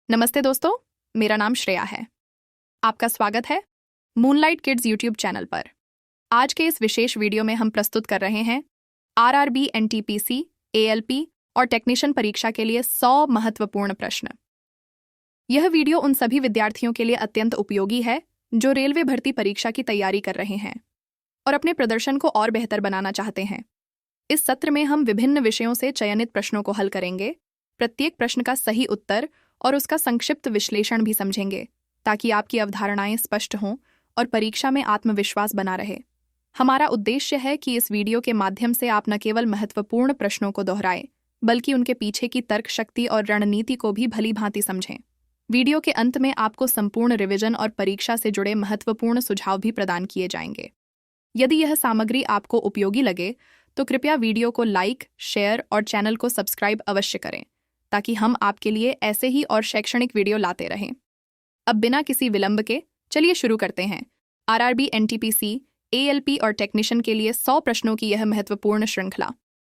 नमस्ते दोस्तों, मेरा नाम श्रेया है। आपका स्वागत है मूनलाइट किड्स यूट्यूब चैनल पर। आज के इस विशेष वीडियो में हम प्रस्तुत कर रहे हैं आरआरबी, एनटीपीसी, एएलपी और टेक्नीशियन परीक्षा के लिए 100 महत्वपूर्ण प्रश्न। यह वीडियो उन सभी विद्यार्थियों के लिए अत्यंत उपयोगी है जो रेलवे भर्ती परीक्षा की तैयारी कर रहे हैं और अपने प्रदर्शन को और बेहतर बनाना चाहते हैं। इस सत्र में हम विभिन्न विषयों से चयनित प्रश्नों को हल करेंगे, प्रत्येक प्रश्न का सही उत्तर और उसका संक्षिप्त विश्लेषण भी समझेंगे ताकि आपकी अवधारणाएं स्पष्ट हों और परीक्षा में आत्मविश्वास बना रहे। हमारा उद्देश्य है कि इस वीडियो के माध्यम से आप न केवल महत्वपूर्ण प्रश्नों को दोहराएं, बल्कि उनके पीछे की तर्क शक्ति और रणनीति को भी भली भांति समझें। वीडियो के अंत में आपको संपूर्ण रिवीजन और परीक्षा से जुड़े महत्वपूर्ण सुझाव भी प्रदान किए जाएंगे। यदि यह सामग्री आपको उपयोगी लगे तो कृपया वीडियो को लाइक, शेयर और चैनल को सब्सक्राइब अवश्य करें ताकि हम आपके लिए ऐसे ही और शैक्षणिक वीडियो लाते रहें। अब बिना किसी विलंब के चलिए शुरू करते हैं आरआरबी, एनटीपीसी, एएलपी और टेक्नीशियन के लिए 100 प्रश्नों की यह महत्वपूर्ण श्रृंखला।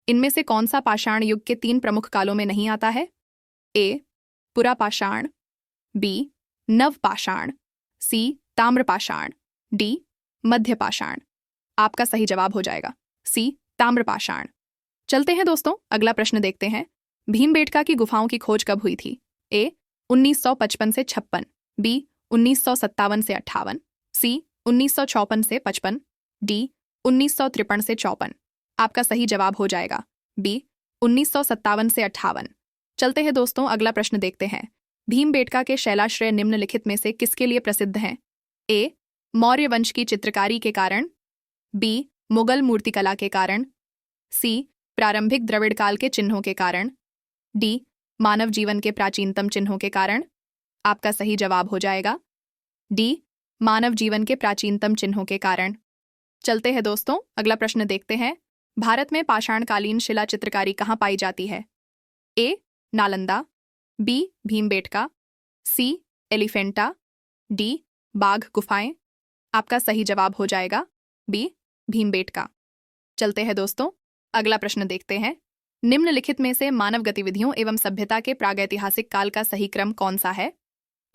इनमें से कौन सा पाषाण युग के 3 प्रमुख कालों में नहीं आता है? ए. पुरापाषाण, बी. नवपाषाण, सी. ताम्रपाषाण, डी. मध्यपाषाण। आपका सही जवाब हो जाएगा सी. ताम्रपाषाण। चलते हैं दोस्तों, अगला प्रश्न देखते हैं। भीमबेटका की गुफाओं की खोज कब हुई थी? ए. 1955 से 56, बी. 1957 से 58, सी. 1954 से 55, डी. 1953 से 54। आपका सही जवाब हो जाएगा बी. 1957 से 58। चलते हैं दोस्तों, अगला प्रश्न देखते हैं। भीमबेटका के शैलाश्रय निम्नलिखित में से किसके लिए प्रसिद्ध हैं? ए. मौर्य वंश की चित्रकारी के कारण, बी. मुगल मूर्तिकला के कारण, सी. प्रारंभिक द्रविड़ काल के चिन्हों के कारण, डी. मानव जीवन के प्राचीनतम चिन्हों के कारण। आपका सही जवाब हो जाएगा डी. मानव जीवन के प्राचीनतम चिन्हों के कारण। चलते हैं दोस्तों, अगला प्रश्न देखते हैं। भारत में पाषाणकालीन शिला चित्रकारी कहाँ पाई जाती है? ए. नालंदा, बी. भीमबेटका, सी. एलिफेंटा, डी. बाघ गुफाएं। आपका सही जवाब हो जाएगा बी. भीमबेटका। चलते हैं दोस्तों, अगला प्रश्न देखते हैं। निम्नलिखित में से मानव गतिविधियों एवं सभ्यता के प्रागैतिहासिक काल का सही क्रम कौन सा है?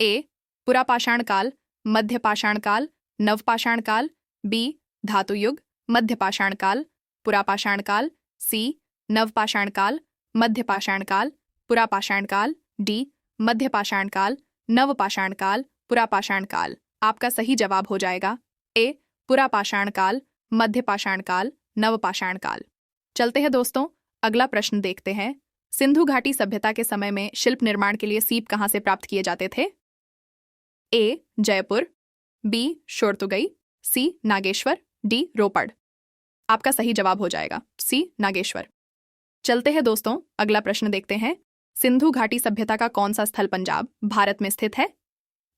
ए. पुरापाषाण काल, मध्यपाषाण काल, नवपाषाण काल, बी. धातु युग, मध्यपाषाण काल, पुरापाषाण काल, सी. नवपाषाण काल, मध्यपाषाण काल, पुरापाषाण काल, डी. मध्यपाषाण काल, नवपाषाण काल, पुरापाषाण काल। आपका सही जवाब हो जाएगा ए. पुरापाषाण काल, मध्यपाषाण काल, नवपाषाण काल। चलते हैं दोस्तों, अगला प्रश्न देखते हैं। सिंधु घाटी सभ्यता के समय में शिल्प निर्माण के लिए सीप कहां से प्राप्त किए जाते थे? ए. जयपुर, बी. शोरतुगई, सी. नागेश्वर, डी. रोपड़। आपका सही जवाब हो जाएगा सी. नागेश्वर। चलते हैं दोस्तों, अगला प्रश्न देखते हैं। सिंधु घाटी सभ्यता का कौन सा स्थल पंजाब, भारत में स्थित है?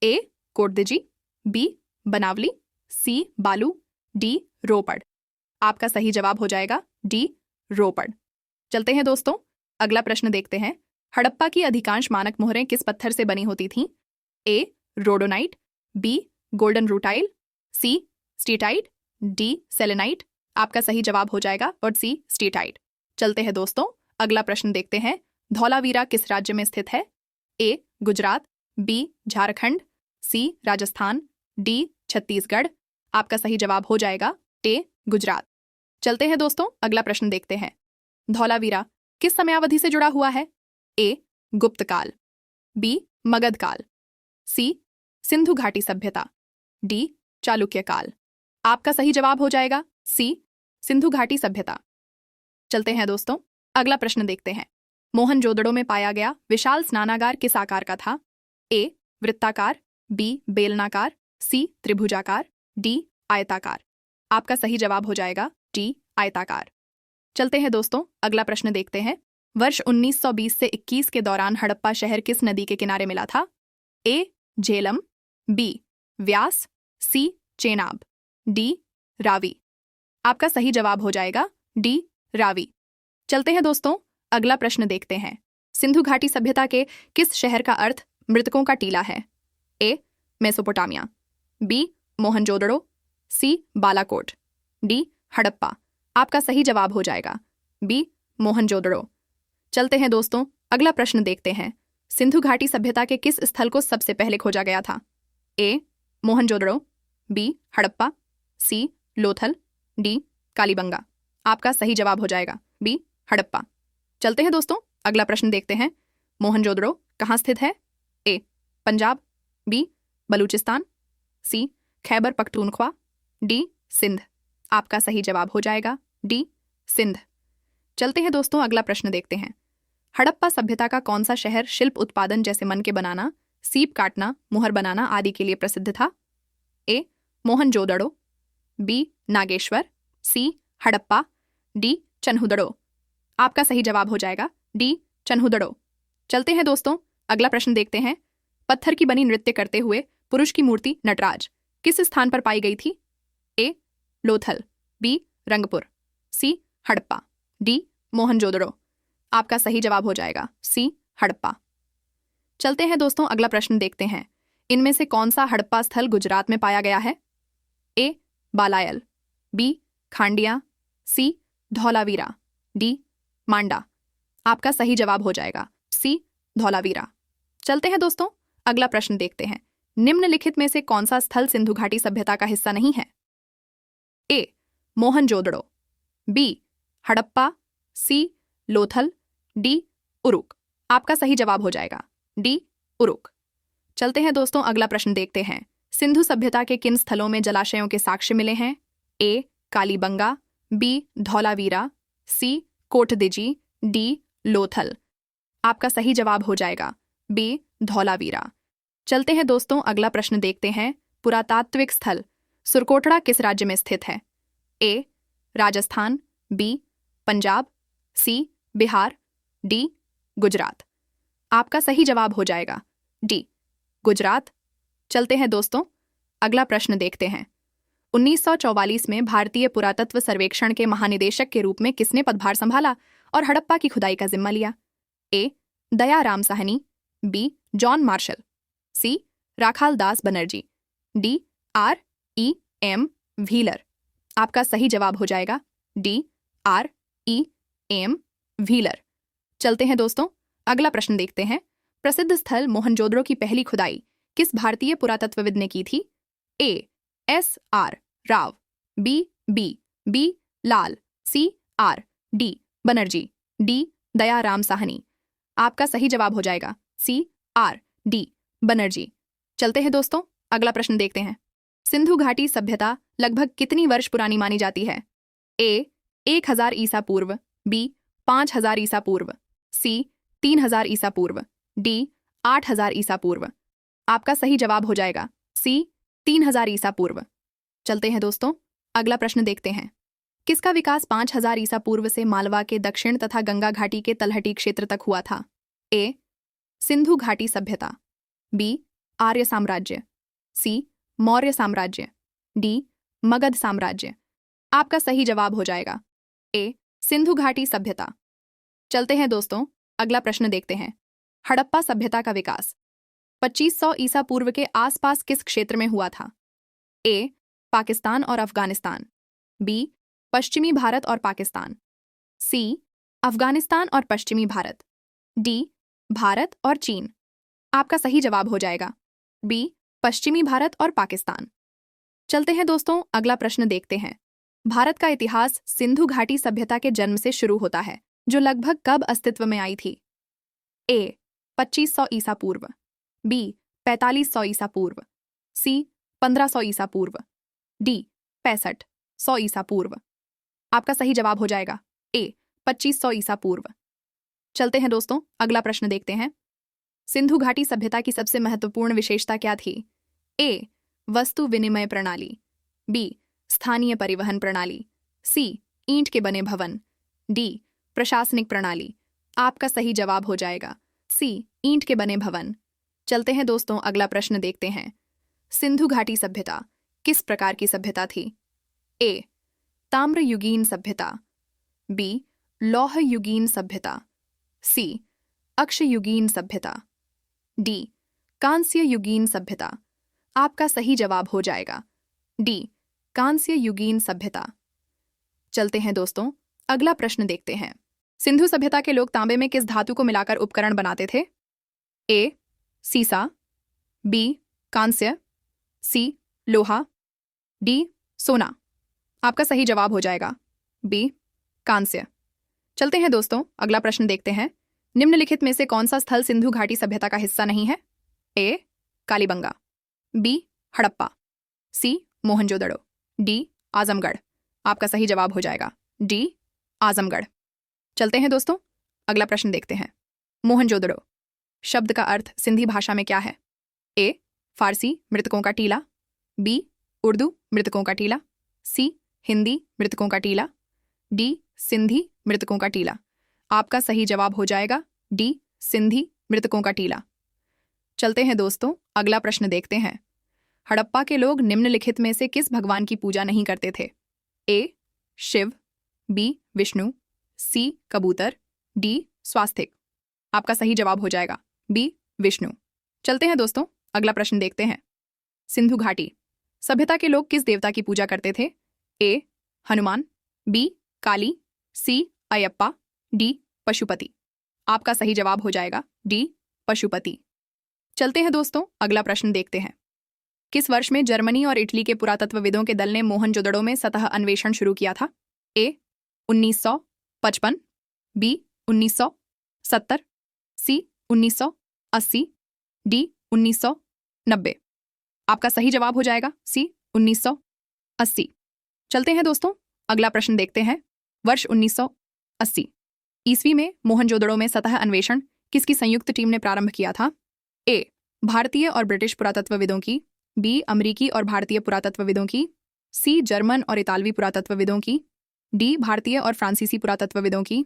ए. कोटदिजी, बी. बनावली, सी. बालू, डी. रोपड़। आपका सही जवाब हो जाएगा डी. रोपड़। चलते हैं दोस्तों, अगला प्रश्न देखते हैं। हड़प्पा की अधिकांश मानक मोहरें किस पत्थर से बनी होती थीं? A. Rhodonite, B. Golden rutile, C. Steatite, D. Selenite. आपका सही जवाब हो जाएगा और सी. स्टीटाइट। चलते हैं दोस्तों, अगला प्रश्न देखते हैं। धौलावीरा किस राज्य में स्थित है? ए. गुजरात, बी. झारखंड, सी. राजस्थान, डी. छत्तीसगढ़। आपका सही जवाब हो जाएगा ए. गुजरात। चलते हैं दोस्तों, अगला प्रश्न देखते हैं। धौलावीरा किस समयावधि से जुड़ा हुआ है? ए. गुप्त काल, बी. मगध काल, सी. सिंधु घाटी सभ्यता, डी. चालुक्य काल। आपका सही जवाब हो जाएगा सी. सिंधु घाटी सभ्यता। चलते हैं दोस्तों, अगला प्रश्न देखते हैं। मोहनजोदड़ो में पाया गया विशाल स्नानागार किस आकार का था? ए. वृत्ताकार, बी. बेलनाकार, सी. त्रिभुजाकार, डी. आयताकार। आपका सही जवाब हो जाएगा डी. आयताकार। चलते हैं दोस्तों, अगला प्रश्न देखते हैं। वर्ष 1920 से 21 के दौरान हड़प्पा शहर किस नदी के किनारे मिला था? ए. झेलम, बी. व्यास, सी. चेनाब, डी. रावी। आपका सही जवाब हो जाएगा डी. रावी। चलते हैं दोस्तों, अगला प्रश्न देखते हैं। सिंधु घाटी सभ्यता के किस शहर का अर्थ मृतकों का टीला है? A. Mesopotamia, B. Mohenjodaro, C. Balakot, D. Harappa. आपका सही जवाब हो जाएगा बी. मोहनजोदड़ो। चलते हैं दोस्तों, अगला प्रश्न देखते हैं। सिंधु घाटी सभ्यता के किस स्थल को सबसे पहले खोजा गया था? ए. मोहनजोदड़ो, बी. हड़प्पा, सी. लोथल, डी. कालीबंगा। आपका सही जवाब हो जाएगा बी. हड़प्पा। चलते हैं दोस्तों, अगला प्रश्न देखते हैं। मोहनजोदड़ो कहाँ स्थित है? ए. पंजाब, बी. बलूचिस्तान, सी. खैबर पख्तूनख्वा, डी. सिंध। आपका सही जवाब हो जाएगा डी. सिंध। चलते हैं दोस्तों, अगला प्रश्न देखते हैं। हड़प्पा सभ्यता का कौन सा शहर शिल्प उत्पादन जैसे मन के बनाना, सीप काटना, मुहर बनाना आदि के लिए प्रसिद्ध था? ए. मोहनजोदड़ो, बी. नागेश्वर, सी. हड़प्पा, डी. चन्हुदड़ो। आपका सही जवाब हो जाएगा डी. चन्हुदड़ो। चलते हैं दोस्तों, अगला प्रश्न देखते हैं। पत्थर की बनी नृत्य करते हुए पुरुष की मूर्ति नटराज किस स्थान पर पाई गई थी? ए. लोथल, बी. रंगपुर, सी. हड़प्पा, डी. मोहनजोदड़ो। आपका सही जवाब हो जाएगा सी. हड़प्पा। चलते हैं दोस्तों, अगला प्रश्न देखते हैं। इनमें से कौन सा हड़प्पा स्थल गुजरात में पाया गया है? ए. बालायल, बी. खांडिया, सी. धौलावीरा, डी. मांडा। आपका सही जवाब हो जाएगा सी. धौलावीरा। चलते हैं दोस्तों, अगला प्रश्न देखते हैं। निम्नलिखित में से कौन सा स्थल सिंधु घाटी सभ्यता का हिस्सा नहीं है? ए. मोहनजोदड़ो, बी. हड़प्पा, सी. लोथल, डी. उरुक। आपका सही जवाब हो जाएगा डी. उरुक। चलते हैं दोस्तों, अगला प्रश्न देखते हैं। सिंधु सभ्यता के किन स्थलों में जलाशयों के साक्ष्य मिले हैं? ए. कालीबंगा, बी. धौलावीरा, सी. कोटदिजी, डी. लोथल। आपका सही जवाब हो जाएगा बी. धौलावीरा। चलते हैं दोस्तों, अगला प्रश्न देखते हैं। पुरातात्विक स्थल सुरकोटड़ा किस राज्य में स्थित है? ए. राजस्थान, बी. पंजाब, सी. बिहार, डी. गुजरात। आपका सही जवाब हो जाएगा डी. गुजरात। चलते हैं दोस्तों, अगला प्रश्न देखते हैं। 1944 में भारतीय पुरातत्व सर्वेक्षण के महानिदेशक के रूप में किसने पदभार संभाला और हड़प्पा की खुदाई का जिम्मा लिया? A. Dayaram Sahni, B. John Marshall, C. Rakhal Das Banerjee, D. R. E. M. Wheeler. आपका सही जवाब हो जाएगा D. R. E. M. Wheeler. चलते हैं दोस्तों, अगला प्रश्न देखते हैं। प्रसिद्ध स्थल मोहनजोदड़ो की पहली खुदाई किस भारतीय पुरातत्वविद ने की थी? A. S. R. Rao, B. B. Lal, C. R. D. Banerjee, D. Dayaram Sahni. आपका सही जवाब हो जाएगा सी. आर. डी. बनर्जी। चलते हैं दोस्तों, अगला प्रश्न देखते हैं। सिंधु घाटी सभ्यता लगभग कितनी वर्ष पुरानी मानी जाती है? ए. 1000 ईसा पूर्व, बी. 5000 ईसा पूर्व, सी. 3000 ईसा पूर्व, डी. 8000 ईसा पूर्व। आपका सही जवाब हो जाएगा सी. 3000 ईसा पूर्व। चलते हैं दोस्तों, अगला प्रश्न देखते हैं। किसका विकास 5000 ईसा पूर्व से मालवा के दक्षिण तथा गंगा घाटी के तलहटी क्षेत्र तक हुआ था? ए. सिंधु घाटी सभ्यता, बी. आर्य साम्राज्य, सी. मौर्य साम्राज्य, डी. मगध साम्राज्य। आपका सही जवाब हो जाएगा ए. सिंधु घाटी सभ्यता। चलते हैं दोस्तों, अगला प्रश्न देखते हैं। हड़प्पा सभ्यता का विकास 2500 ईसा पूर्व के आसपास किस क्षेत्र में हुआ था? ए. पाकिस्तान और अफगानिस्तान, बी. पश्चिमी भारत और पाकिस्तान, सी. अफगानिस्तान और पश्चिमी भारत, डी. भारत और चीन। आपका सही जवाब हो जाएगा बी. पश्चिमी भारत और पाकिस्तान। चलते हैं दोस्तों, अगला प्रश्न देखते हैं। भारत का इतिहास सिंधु घाटी सभ्यता के जन्म से शुरू होता है, जो लगभग कब अस्तित्व में आई थी? ए. 2500 ईसा पूर्व, बी. 4500 ईसा पूर्व, सी. 1500 ईसा पूर्व, डी. 6500 ईसा पूर्व। आपका सही जवाब हो जाएगा ए. 2500 ईसा पूर्व। चलते हैं दोस्तों, अगला प्रश्न देखते हैं। सिंधु घाटी सभ्यता की सबसे महत्वपूर्ण विशेषता क्या थी? ए. वस्तु विनिमय प्रणाली, बी. स्थानीय परिवहन प्रणाली, सी. ईंट के बने भवन, डी. प्रशासनिक प्रणाली। आपका सही जवाब हो जाएगा सी. ईंट के बने भवन। चलते हैं दोस्तों, अगला प्रश्न देखते हैं। सिंधु घाटी सभ्यता किस प्रकार की सभ्यता थी? ए. ताम्रयुगीन सभ्यता, बी. लौह युगीन सभ्यता, सी. अक्षयुगीन सभ्यता, डी. कांस्य युगीन सभ्यता। आपका सही जवाब हो जाएगा डी. कांस्य युगीन सभ्यता। चलते हैं दोस्तों, अगला प्रश्न देखते हैं। सिंधु सभ्यता के लोग तांबे में किस धातु को मिलाकर उपकरण बनाते थे? ए सीसा, बी कांस्य, सी लोहा, डी सोना। आपका सही जवाब हो जाएगा बी कांस्य। चलते हैं दोस्तों, अगला प्रश्न देखते हैं। निम्नलिखित में से कौन सा स्थल सिंधु घाटी सभ्यता का हिस्सा नहीं है? ए कालीबंगा, बी हड़प्पा, सी मोहनजोदड़ो, डी आजमगढ़। आपका सही जवाब हो जाएगा डी आजमगढ़। चलते हैं दोस्तों, अगला प्रश्न देखते हैं। मोहनजोदड़ो शब्द का अर्थ सिंधी भाषा में क्या है? ए फारसी मृतकों का टीला, बी उर्दू मृतकों का टीला, सी हिंदी मृतकों का टीला, डी सिंधी मृतकों का टीला। आपका सही जवाब हो जाएगा डी सिंधी मृतकों का टीला। चलते हैं दोस्तों, अगला प्रश्न देखते हैं। हड़प्पा के लोग निम्नलिखित में से किस भगवान की पूजा नहीं करते थे? ए शिव, बी विष्णु, सी कबूतर, डी स्वास्तिक। आपका सही जवाब हो जाएगा बी विष्णु। चलते हैं दोस्तों, अगला प्रश्न देखते हैं। सिंधु घाटी सभ्यता के लोग किस देवता की पूजा करते थे? ए हनुमान, बी काली, सी अयप्पा, डी पशुपति। आपका सही जवाब हो जाएगा डी पशुपति। चलते हैं दोस्तों, अगला प्रश्न देखते हैं। किस वर्ष में जर्मनी और इटली के पुरातत्वविदों के दल ने मोहनजोदड़ो में सतह अन्वेषण शुरू किया था? ए 1955, बी 1970, सी 1980, डी 1990। आपका सही जवाब हो जाएगा सी 1980। चलते हैं दोस्तों, अगला प्रश्न देखते हैं। वर्ष 1980 ईस्वी में मोहनजोदड़ो में सतह अन्वेषण किसकी संयुक्त टीम ने प्रारंभ किया था? ए भारतीय और ब्रिटिश पुरातत्वविदों की, बी अमरीकी और भारतीय पुरातत्वविदों की, सी जर्मन और इतालवी पुरातत्वविदों की, डी भारतीय और फ्रांसीसी पुरातत्वविदों की।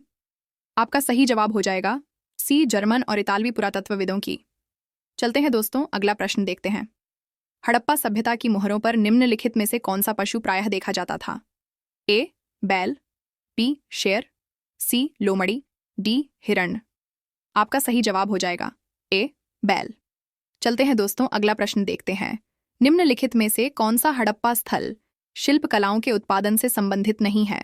आपका सही जवाब हो जाएगा सी जर्मन और इतालवी पुरातत्वविदों की। चलते हैं दोस्तों, अगला प्रश्न देखते हैं। हड़प्पा सभ्यता की मोहरों पर निम्नलिखित में से कौन सा पशु प्रायः देखा जाता था? ए बैल, बी शेर, सी लोमड़ी, डी हिरण। आपका सही जवाब हो जाएगा ए बैल। चलते हैं दोस्तों, अगला प्रश्न देखते हैं। निम्नलिखित में से कौन सा हड़प्पा स्थल शिल्प कलाओं के उत्पादन से संबंधित नहीं है?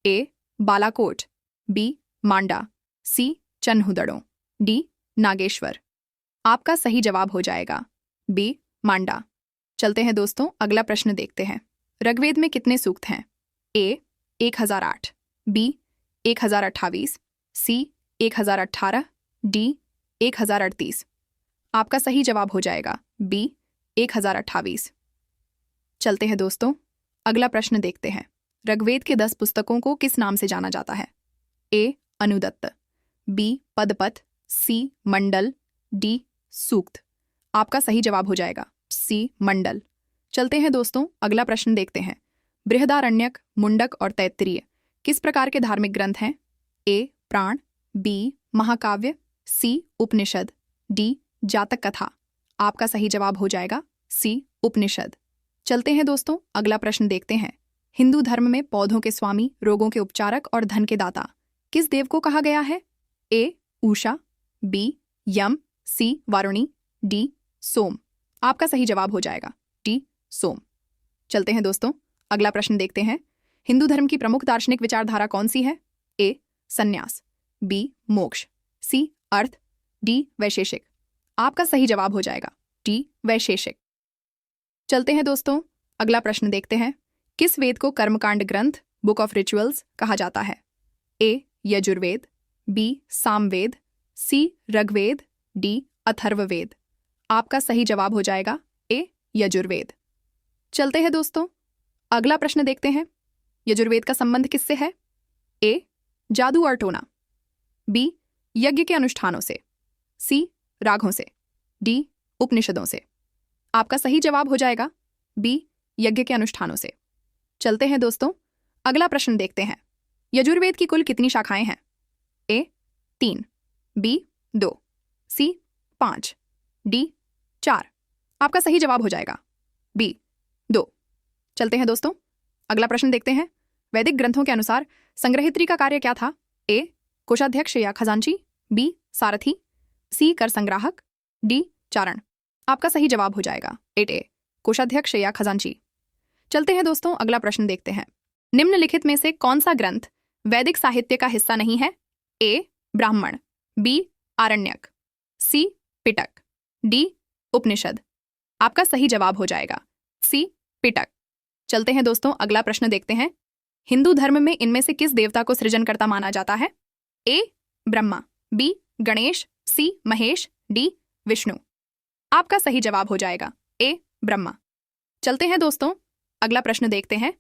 ए बालाकोट, बी मांडा, सी चन्हुदड़ो, डी नागेश्वर। आपका सही जवाब हो जाएगा बी मांडा। चलते हैं दोस्तों, अगला प्रश्न देखते हैं। ऋग्वेद में कितने सूक्त हैं? ए 1008, बी 1028, सी 1018, डी 1038। आपका सही जवाब हो जाएगा बी 1028। चलते हैं दोस्तों, अगला प्रश्न देखते हैं। ऋग्वेद के 10 पुस्तकों को किस नाम से जाना जाता है? ए अनुदत्त, बी पदपथ, सी मंडल, डी सूक्त। आपका सही जवाब हो जाएगा सी मंडल। चलते हैं दोस्तों, अगला प्रश्न देखते हैं। बृहदारण्यक, मुंडक और तैत्तिरीय किस प्रकार के धार्मिक ग्रंथ हैं? ए प्राण, बी महाकाव्य, सी उपनिषद, डी जातक कथा। आपका सही जवाब हो जाएगा सी उपनिषद। चलते हैं दोस्तों, अगला प्रश्न देखते हैं। हिंदू धर्म में पौधों के स्वामी, रोगों के उपचारक और धन के दाता किस देव को कहा गया है? ए उषा, बी यम, सी वारुणी, डी सोम। आपका सही जवाब हो जाएगा डी सोम। चलते हैं दोस्तों, अगला प्रश्न देखते हैं। हिंदू धर्म की प्रमुख दार्शनिक विचारधारा कौन सी है? ए संन्यास, बी मोक्ष, सी अर्थ, डी वैशेषिक। आपका सही जवाब हो जाएगा डी वैशेषिक। चलते हैं दोस्तों, अगला प्रश्न देखते हैं। किस वेद को कर्मकांड ग्रंथ, बुक ऑफ रिचुअल्स कहा जाता है? ए यजुर्वेद, बी सामवेद, सी ऋग्वेद, डी अथर्ववेद। आपका सही जवाब हो जाएगा ए यजुर्वेद। चलते हैं दोस्तों, अगला प्रश्न देखते हैं। यजुर्वेद का संबंध किससे है? ए जादू और टोना, बी यज्ञ के अनुष्ठानों से, सी रागों से, डी उपनिषदों से। आपका सही जवाब हो जाएगा बी यज्ञ के अनुष्ठानों से। चलते हैं दोस्तों, अगला प्रश्न देखते हैं। यजुर्वेद की कुल कितनी शाखाएं हैं? ए 3, बी 2, सी 5, डी 4। आपका सही जवाब हो जाएगा बी 2। चलते हैं दोस्तों, अगला प्रश्न देखते हैं। वैदिक ग्रंथों के अनुसार संग्रहित्री का कार्य क्या था? ए कोषाध्यक्ष या खजांची, बी सारथी, सी कर संग्राहक, डी चारण। आपका सही जवाब हो जाएगा 8A कोषाध्यक्ष या खजांची। चलते हैं दोस्तों, अगला प्रश्न देखते हैं। निम्नलिखित में से कौन सा ग्रंथ वैदिक साहित्य का हिस्सा नहीं है? ए ब्राह्मण, बी आरण्यक, सी पिटक, डी उपनिषद। आपका सही जवाब हो जाएगा सी पिटक। चलते हैं दोस्तों, अगला प्रश्न देखते हैं। हिंदू धर्म में इनमें से किस देवता को सृजनकर्ता माना जाता है? ए ब्रह्मा, बी गणेश, सी महेश, डी विष्णु। आपका सही जवाब हो जाएगा ए ब्रह्मा। चलते हैं दोस्तों, अगला प्रश्न देखते हैं।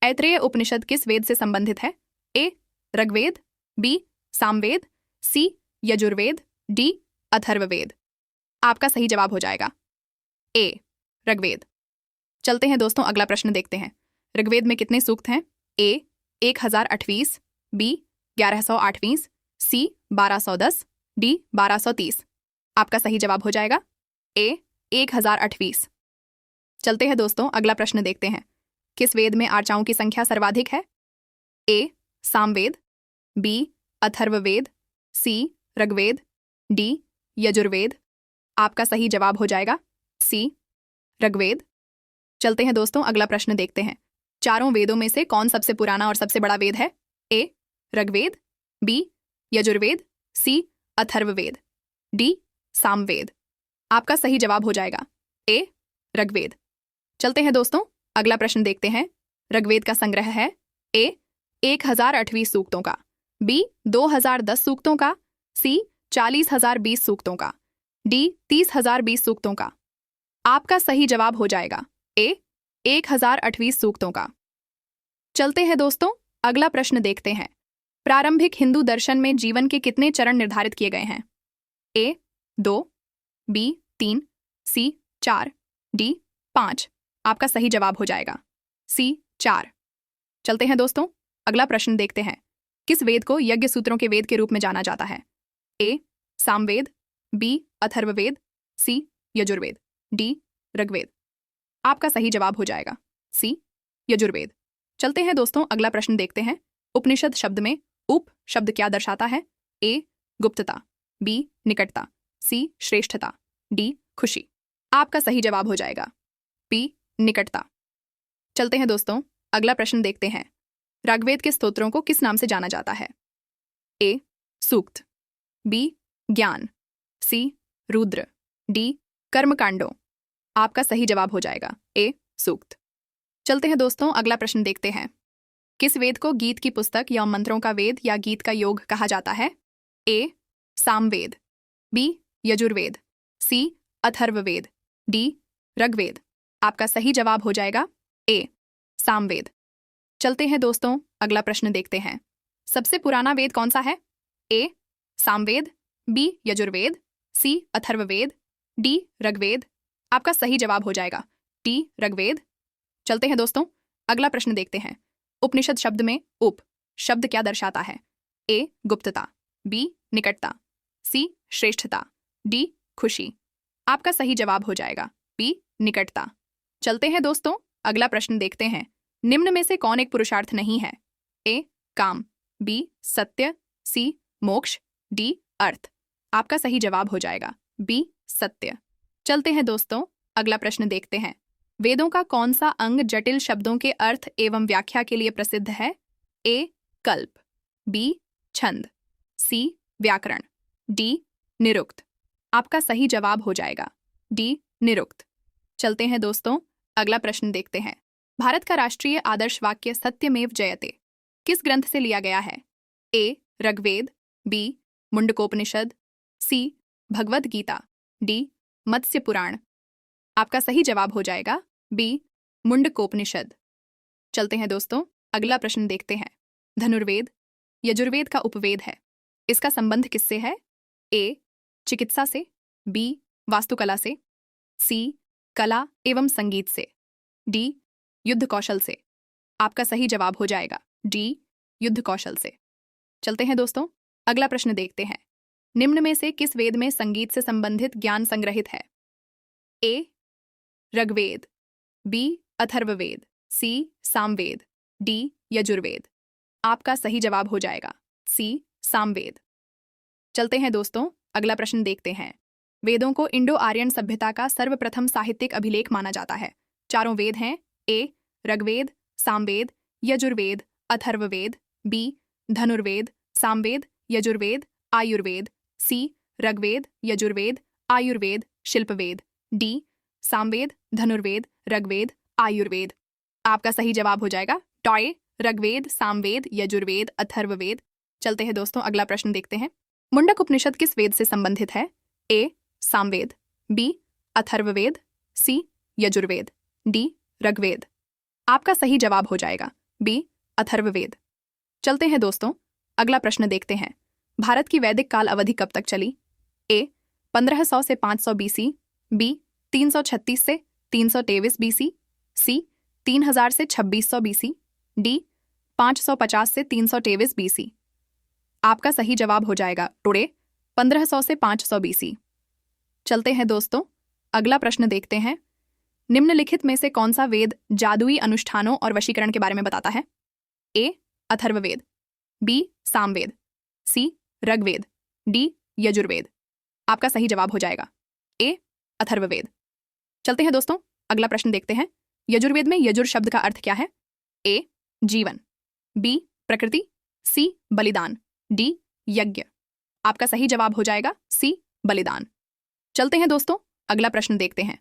ऐत्रेय उपनिषद किस वेद से संबंधित है? ए ऋग्वेद, बी सामवेद, सी यजुर्वेद, डी अथर्ववेद। आपका सही जवाब हो जाएगा ए ऋग्वेद। चलते हैं दोस्तों, अगला प्रश्न देखते हैं। ऋग्वेद में कितने सूक्त हैं? ए 1028, बी 1128, सी 1210, डी 1230। आपका सही जवाब हो जाएगा ए 1028। चलते हैं दोस्तों, अगला प्रश्न देखते हैं। किस वेद में आर्चाओं की संख्या सर्वाधिक है? ए सामवेद, बी अथर्ववेद, सी ऋग्वेद, डी यजुर्वेद। आपका सही जवाब हो जाएगा सी ऋग्वेद। चलते हैं दोस्तों, अगला प्रश्न देखते हैं। चारों वेदों में से कौन सबसे पुराना और सबसे बड़ा वेद है? ए ऋग्वेद, बी यजुर्वेद, सी अथर्ववेद, डी सामवेद। आपका सही जवाब हो जाएगा ए ऋग्वेद। चलते हैं दोस्तों, अगला प्रश्न देखते हैं। ऋग्वेद का संग्रह है ए 1028 सूक्तों का, बी 2010 सूक्तों का, सी 40,020 सूक्तों का, डी 30,020 सूक्तों का। आपका सही जवाब हो जाएगा ए 1028 सूक्तों का। चलते हैं दोस्तों, अगला प्रश्न देखते हैं। प्रारंभिक हिंदू दर्शन में जीवन के कितने चरण निर्धारित किए गए हैं? ए 2, बी 3, सी 4, डी 5। आपका सही जवाब हो जाएगा सी 4। चलते हैं दोस्तों, अगला प्रश्न देखते हैं। किस वेद को यज्ञ सूत्रों के वेद के रूप में जाना जाता है? ए सामवेद, बी अथर्ववेद, सी यजुर्वेद, डी ऋग्वेद। आपका सही जवाब हो जाएगा सी यजुर्वेद। चलते हैं दोस्तों, अगला प्रश्न देखते हैं। उपनिषद शब्द में उप शब्द क्या दर्शाता है? ए गुप्तता, बी निकटता, सी श्रेष्ठता, डी खुशी। आपका सही जवाब हो जाएगा बी निकटता। चलते हैं दोस्तों, अगला प्रश्न देखते हैं। ऋग्वेद के स्तोत्रों को किस नाम से जाना जाता है? ए सूक्त, बी ज्ञान, सी रुद्र, डी कर्मकांडों। आपका सही जवाब हो जाएगा ए सूक्त। चलते हैं दोस्तों, अगला प्रश्न देखते हैं। किस वेद को गीत की पुस्तक या मंत्रों का वेद या गीत का योग कहा जाता है? ए सामवेद, बी यजुर्वेद, सी अथर्ववेद, डी ऋग्वेद। आपका सही जवाब हो जाएगा ए सामवेद। चलते हैं दोस्तों, अगला प्रश्न देखते हैं। सबसे पुराना वेद कौन सा है? ए सामवेद, बी यजुर्वेद, सी अथर्ववेद, डी ऋग्वेद। आपका सही जवाब हो जाएगा डी ऋग्वेद। चलते हैं दोस्तों, अगला प्रश्न देखते हैं। उपनिषद शब्द में उप शब्द क्या दर्शाता है? ए गुप्तता, बी निकटता, सी श्रेष्ठता, डी खुशी। आपका सही जवाब हो जाएगा बी निकटता। चलते हैं दोस्तों, अगला प्रश्न देखते हैं। निम्न में से कौन एक पुरुषार्थ नहीं है? ए काम, बी सत्य, सी मोक्ष, डी अर्थ। आपका सही जवाब हो जाएगा बी सत्य। चलते हैं दोस्तों, अगला प्रश्न देखते हैं। वेदों का कौन सा अंग जटिल शब्दों के अर्थ एवं व्याख्या के लिए प्रसिद्ध है? ए कल्प, बी छंद, सी व्याकरण, डी निरुक्त। आपका सही जवाब हो जाएगा डी निरुक्त। चलते हैं दोस्तों, अगला प्रश्न देखते हैं। भारत का राष्ट्रीय आदर्श वाक्य सत्यमेव जयते किस ग्रंथ से लिया गया है? ए ऋग्वेद, बी मुंडकोपनिषद, सी भगवद गीता, डी मत्स्य पुराण। आपका सही जवाब हो जाएगा बी मुंडकोपनिषद। चलते हैं दोस्तों, अगला प्रश्न देखते हैं। धनुर्वेद यजुर्वेद का उपवेद है। इसका संबंध किससे है? ए चिकित्सा से, बी वास्तुकला से, सी कला एवं संगीत से, डी युद्ध कौशल से। आपका सही जवाब हो जाएगा डी युद्ध कौशल से। चलते हैं दोस्तों, अगला प्रश्न देखते हैं। निम्न में से किस वेद में संगीत से संबंधित ज्ञान संग्रहित है? ए ऋग्वेद, बी अथर्ववेद, सी सामवेद, डी यजुर्वेद। आपका सही जवाब हो जाएगा सी सामवेद। चलते हैं दोस्तों, अगला प्रश्न देखते हैं। वेदों को इंडो आर्यन सभ्यता का सर्वप्रथम साहित्यिक अभिलेख माना जाता है। चारों वेद हैं ए ऋग्वेद, सामवेद, यजुर्वेद, अथर्ववेद, बी धनुर्वेद, सामवेद, यजुर्वेद, आयुर्वेद, सी ऋग्वेद, यजुर्वेद, आयुर्वेद, शिल्पवेद, डी सामवेद, धनुर्वेद, ऋग्वेद, आयुर्वेद। आपका सही जवाब हो जाएगा टॉय, ऋग्वेद, सामवेद, यजुर्वेद, अथर्ववेद। चलते हैं दोस्तों, अगला प्रश्न देखते हैं। मुंडक उपनिषद किस वेद से संबंधित है? ए सामवेद, बी अथर्ववेद, सी यजुर्वेद, डी ऋग्वेद। आपका सही जवाब हो जाएगा बी अथर्ववेद। चलते हैं दोस्तों, अगला प्रश्न देखते हैं। भारत की वैदिक काल अवधि कब तक चली? ए 1500 से 500 बीसी, बी 336 से 323 बीसी, सी 3000 से 2600 बीसी, डी 550 से 323 बीसी। आपका सही जवाब हो जाएगा टुडे 1500 से 500 बीसी। चलते हैं दोस्तों, अगला प्रश्न देखते हैं। निम्नलिखित में से कौन सा वेद जादुई अनुष्ठानों और वशीकरण के बारे में बताता है? ए अथर्ववेद, बी सामवेद, सी ऋग्वेद, डी यजुर्वेद। आपका सही जवाब हो जाएगा ए अथर्ववेद। चलते हैं दोस्तों, अगला प्रश्न देखते हैं। यजुर्वेद में यजुर शब्द का अर्थ क्या है? ए जीवन, बी प्रकृति, सी बलिदान, डी यज्ञ। आपका सही जवाब हो जाएगा सी बलिदान। चलते हैं दोस्तों, अगला प्रश्न देखते हैं।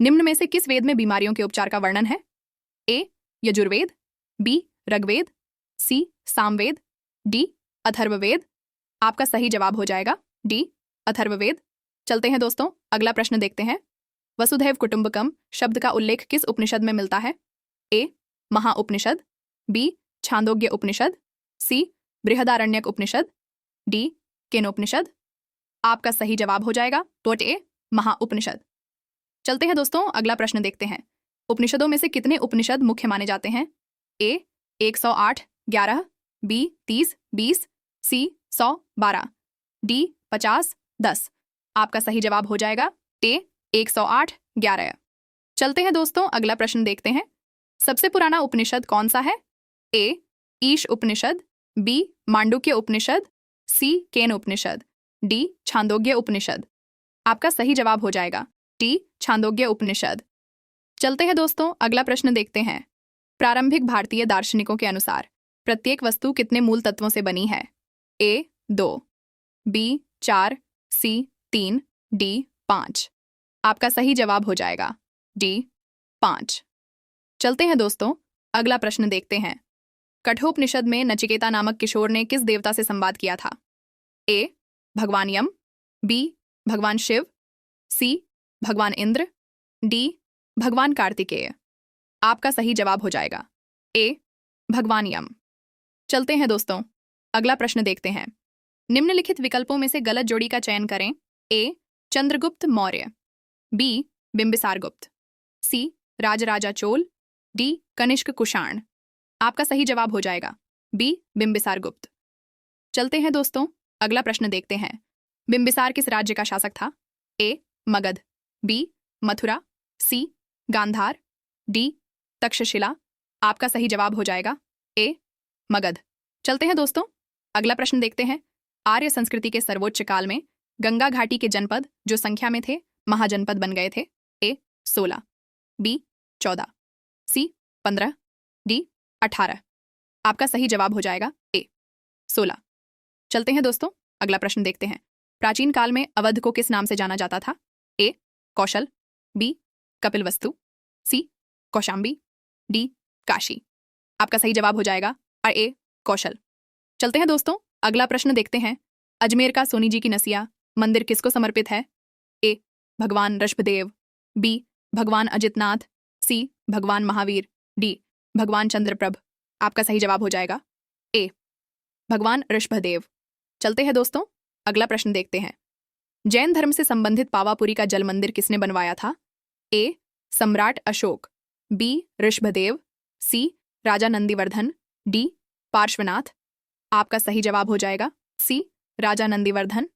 निम्न में से किस वेद में बीमारियों के उपचार का वर्णन है? ए यजुर्वेद, बी ऋग्वेद, सी सामवेद, डी अथर्ववेद। आपका सही जवाब हो जाएगा डी अथर्ववेद। चलते हैं दोस्तों, अगला प्रश्न देखते हैं। वसुधैव कुटुंबकम शब्द का उल्लेख किस उपनिषद में मिलता है? ए महाउपनिषद, बी छांदोग्य उपनिषद, सी बृहदारण्यक उपनिषद, डी केनोपनिषद। आपका सही जवाब हो जाएगा टोट ए महाउपनिषद। चलते हैं दोस्तों, अगला प्रश्न देखते हैं। उपनिषदों में से कितने उपनिषद मुख्य माने जाते हैं? ए 108 11, बी 30 20, सी 100 12, डी 50 10। आपका सही जवाब हो जाएगा ए 108 11। चलते हैं दोस्तों, अगला प्रश्न देखते हैं। सबसे पुराना उपनिषद कौन सा है? ए ईश उपनिषद, बी मांडुक्य उपनिषद, सी केन उपनिषद, डी छांदोग्य उपनिषद। आपका सही जवाब हो जाएगा डी छांदोग्य उपनिषद। चलते हैं दोस्तों, अगला प्रश्न देखते हैं। प्रारंभिक भारतीय दार्शनिकों के अनुसार प्रत्येक वस्तु कितने मूल तत्वों से बनी है? ए 2, बी 4, सी 3, डी 5। आपका सही जवाब हो जाएगा डी 5। चलते हैं दोस्तों, अगला प्रश्न देखते हैं। कठोपनिषद में नचिकेता नामक किशोर ने किस देवता से संवाद किया था? ए भगवान यम, बी भगवान शिव, सी भगवान इंद्र, डी भगवान कार्तिकेय। आपका सही जवाब हो जाएगा ए भगवान यम। चलते हैं दोस्तों, अगला प्रश्न देखते हैं। निम्नलिखित विकल्पों में से गलत जोड़ी का चयन करें। ए चंद्रगुप्त मौर्य, बी बिंबिसार गुप्त, सी राजराजा चोल, डी कनिष्क कुषाण। आपका सही जवाब हो जाएगा बी बिंबिसार गुप्त। चलते हैं दोस्तों, अगला प्रश्न देखते हैं। बिंबिसार किस राज्य का शासक था? ए मगध, बी मथुरा, सी गांधार, डी तक्षशिला। आपका सही जवाब हो जाएगा ए मगध। चलते हैं दोस्तों, अगला प्रश्न देखते हैं। आर्य संस्कृति के सर्वोच्च काल में गंगा घाटी के जनपद जो संख्या में थे महाजनपद बन गए थे? ए 16, बी 14, सी 15, डी 18। आपका सही जवाब हो जाएगा ए 16। चलते हैं दोस्तों, अगला प्रश्न देखते हैं। प्राचीन काल में अवध को किस नाम से जाना जाता था? ए कौशल, बी कपिलवस्तु, सी कौशाम्बी, डी काशी। आपका सही जवाब हो जाएगा ए कौशल। चलते हैं दोस्तों, अगला प्रश्न देखते हैं। अजमेर का सोनी जी की नसिया मंदिर किसको समर्पित है? ए भगवान ऋषभदेव, बी भगवान अजितनाथ, सी भगवान महावीर, डी भगवान चंद्रप्रभ। आपका सही जवाब हो जाएगा ए भगवान ऋषभदेव। चलते हैं दोस्तों, अगला प्रश्न देखते हैं। जैन धर्म से संबंधित पावापुरी का जल मंदिर किसने बनवाया था? ए सम्राट अशोक, बी ऋषभदेव, सी राजा नंदीवर्धन, डी पार्श्वनाथ। आपका सही जवाब हो जाएगा सी राजा नंदीवर्धन।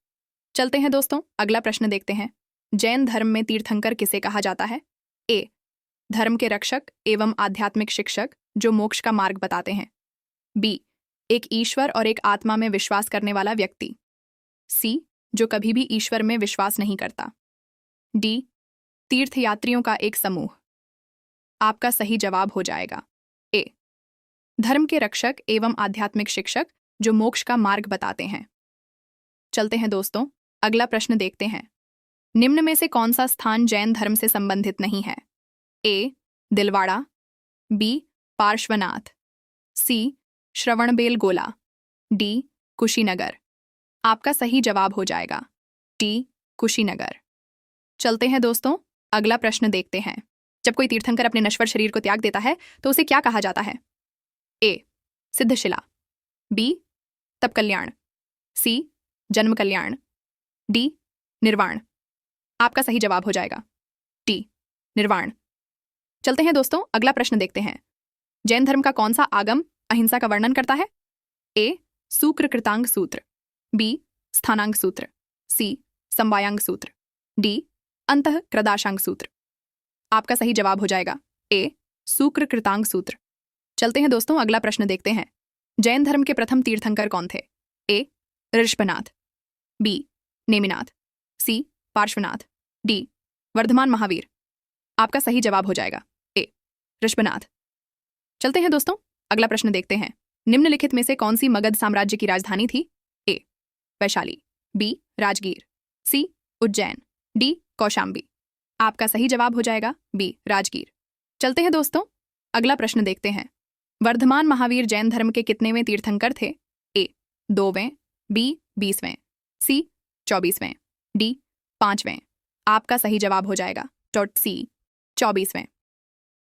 चलते हैं दोस्तों, अगला प्रश्न देखते हैं। जैन धर्म में तीर्थंकर किसे कहा जाता है? ए धर्म के रक्षक एवं आध्यात्मिक शिक्षक जो मोक्ष का मार्ग बताते हैं, बी एक ईश्वर और एक आत्मा में विश्वास करने वाला व्यक्ति, सी जो कभी भी ईश्वर में विश्वास नहीं करता, डी तीर्थयात्रियों का एक समूह। आपका सही जवाब हो जाएगा ए धर्म के रक्षक एवं आध्यात्मिक शिक्षक जो मोक्ष का मार्ग बताते हैं। चलते हैं दोस्तों, अगला प्रश्न देखते हैं। निम्न में से कौन सा स्थान जैन धर्म से संबंधित नहीं है? ए. दिलवाड़ा, बी. पार्श्वनाथ, सी. श्रवणबेलगोला, डी. कुशीनगर। आपका सही जवाब हो जाएगा डी. कुशीनगर। चलते हैं दोस्तों, अगला प्रश्न देखते हैं। जब कोई तीर्थंकर अपने नश्वर शरीर को त्याग देता है तो उसे क्या कहा जाता है? ए. सिद्धशिला, बी. तप कल्याण, सी. जन्म कल्याण, डी. निर्वाण। आपका सही जवाब हो जाएगा डी. निर्वाण। चलते हैं दोस्तों, अगला प्रश्न देखते हैं। जैन धर्म का कौन सा आगम अहिंसा का वर्णन करता है? ए. सूक्र कृतांग सूत्र, बी. स्थानांग सूत्र, सी. संवायांग सूत्र, डी. अंतः कृदाशांग सूत्र। आपका सही जवाब हो जाएगा ए. सूक्र कृतांग सूत्र। चलते हैं दोस्तों, अगला प्रश्न देखते हैं। जैन धर्म के प्रथम तीर्थंकर कौन थे? ए. ऋषभनाथ, बी. नेमिनाथ, सी. पार्श्वनाथ, डी. वर्धमान महावीर। आपका सही जवाब हो जाएगा ए. ऋषभनाथ। चलते हैं दोस्तों, अगला प्रश्न देखते हैं। निम्नलिखित में से कौन सी मगध साम्राज्य की राजधानी थी? ए. वैशाली, बी. राजगीर, सी. उज्जैन, डी. कौशाम्बी। आपका सही जवाब हो जाएगा बी. राजगीर। चलते हैं दोस्तों, अगला प्रश्न देखते हैं। वर्धमान महावीर जैन धर्म के कितनेवें तीर्थंकर थे? ए. 2वें, बी. 20वें, सी. 24वें, डी. 5वें। आपका सही जवाब हो जाएगा सी. 24वें।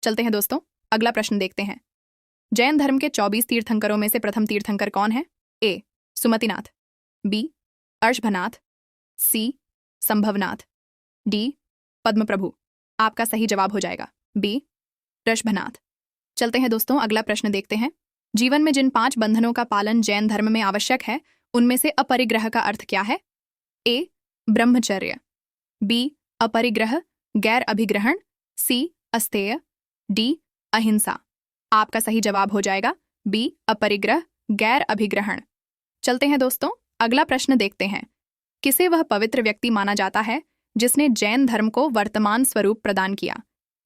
चलते हैं दोस्तों, अगला प्रश्न देखते हैं। जैन धर्म के 24 तीर्थंकरों में से प्रथम तीर्थंकर कौन है? ए. सुमतिनाथ, बी. अर्षभनाथ, सी. संभवनाथ, डी. पद्मप्रभु। आपका सही जवाब हो जाएगा बी. ऋषभनाथ। चलते हैं दोस्तों, अगला प्रश्न देखते हैं। जीवन में जिन 5 बंधनों का पालन जैन धर्म में आवश्यक है, उनमें से अपरिग्रह का अर्थ क्या है? ए. ब्रह्मचर्य, बी. अपरिग्रह गैर अभिग्रहण, सी. अस्तेय, डी. अहिंसा। आपका सही जवाब हो जाएगा बी. अपरिग्रह गैर अभिग्रहण। चलते हैं दोस्तों, अगला प्रश्न देखते हैं। किसे वह पवित्र व्यक्ति माना जाता है जिसने जैन धर्म को वर्तमान स्वरूप प्रदान किया?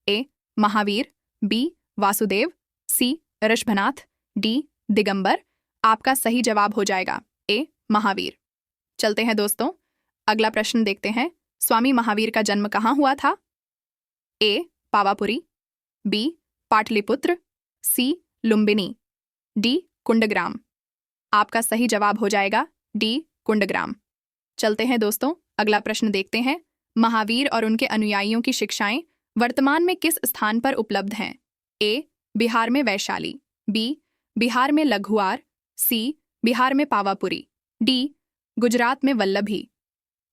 ए. महावीर, बी. वासुदेव, सी. ऋषभनाथ, डी. दिगंबर। आपका सही जवाब हो जाएगा ए. महावीर। चलते हैं दोस्तों, अगला प्रश्न देखते हैं। स्वामी महावीर का जन्म कहाँ हुआ था? ए. पावापुरी, बी. पाटलिपुत्र, सी. लुम्बिनी, डी. कुंडग्राम। आपका सही जवाब हो जाएगा डी. कुंडग्राम। चलते हैं दोस्तों, अगला प्रश्न देखते हैं। महावीर और उनके अनुयायियों की शिक्षाएं वर्तमान में किस स्थान पर उपलब्ध हैं? ए. बिहार में वैशाली, बी. बिहार में लघुआर, सी. बिहार में पावापुरी, डी. गुजरात में वल्लभी।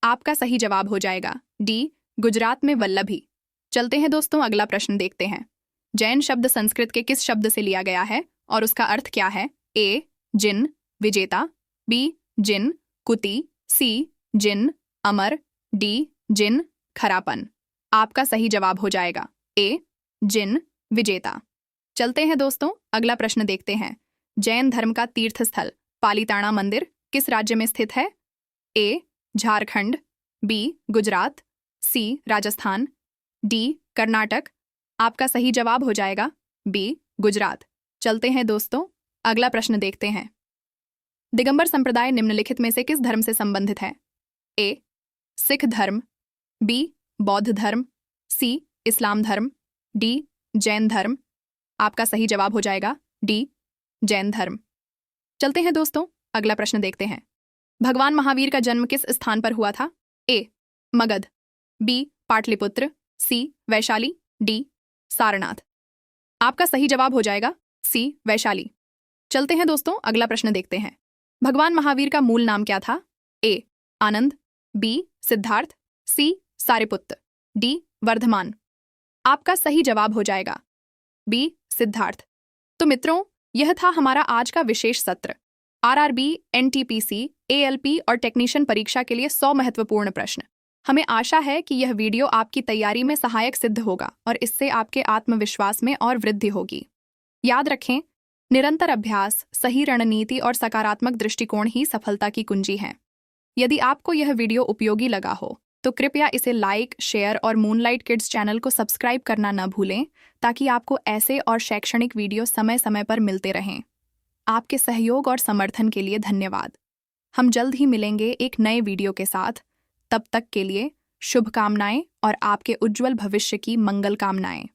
आपका सही जवाब हो जाएगा डी. गुजरात में वल्लभी। चलते हैं दोस्तों, अगला प्रश्न देखते हैं। जैन शब्द संस्कृत के किस शब्द से लिया गया है और उसका अर्थ क्या है? ए. जिन, विजेता, बी. जिन, कुति, सी. जिन, अमर, डी. जिन, खरापन। आपका सही जवाब हो जाएगा ए. जिन, विजेता। चलते हैं दोस्तों, अगला प्रश्न देखते हैं। जैन धर्म का तीर्थस्थल पालीताना मंदिर किस राज्य में स्थित है? ए. झारखंड, बी. गुजरात, सी. राजस्थान, डी. कर्नाटक। आपका सही जवाब हो जाएगा बी. गुजरात। चलते हैं दोस्तों, अगला प्रश्न देखते हैं। दिगंबर संप्रदाय निम्नलिखित में से किस धर्म से संबंधित है? ए. सिख धर्म, बी. बौद्ध धर्म, सी. इस्लाम धर्म, डी. जैन धर्म। आपका सही जवाब हो जाएगा डी. जैन धर्म। चलते हैं दोस्तों, अगला प्रश्न देखते हैं। भगवान महावीर का जन्म किस स्थान पर हुआ था? ए. मगध, बी. पाटलिपुत्र, सी. वैशाली, डी. सारनाथ। आपका सही जवाब हो जाएगा सी. वैशाली। चलते हैं दोस्तों, अगला प्रश्न देखते हैं। भगवान महावीर का मूल नाम क्या था? ए. आनंद, बी. सिद्धार्थ, सी. सारिपुत्र, डी. वर्धमान। आपका सही जवाब हो जाएगा बी. सिद्धार्थ। तो मित्रों, यह था हमारा आज का विशेष सत्र। आरआरबी, एनटीपीसी, एएलपी और टेक्नीशियन परीक्षा के लिए 100 महत्वपूर्ण प्रश्न। हमें आशा है कि यह वीडियो आपकी तैयारी में सहायक सिद्ध होगा और इससे आपके आत्मविश्वास में और वृद्धि होगी। याद रखें, निरंतर अभ्यास, सही रणनीति और सकारात्मक दृष्टिकोण ही सफलता की कुंजी है। यदि आपको यह वीडियो उपयोगी लगा हो तो कृपया इसे लाइक, शेयर और मूनलाइट किड्स चैनल को सब्सक्राइब करना न भूलें, ताकि आपको ऐसे और शैक्षणिक वीडियो समय समय पर मिलते रहें। आपके सहयोग और समर्थन के लिए धन्यवाद। हम जल्द ही मिलेंगे एक नए वीडियो के साथ। तब तक के लिए शुभकामनाएं और आपके उज्जवल भविष्य की मंगल कामनाएं।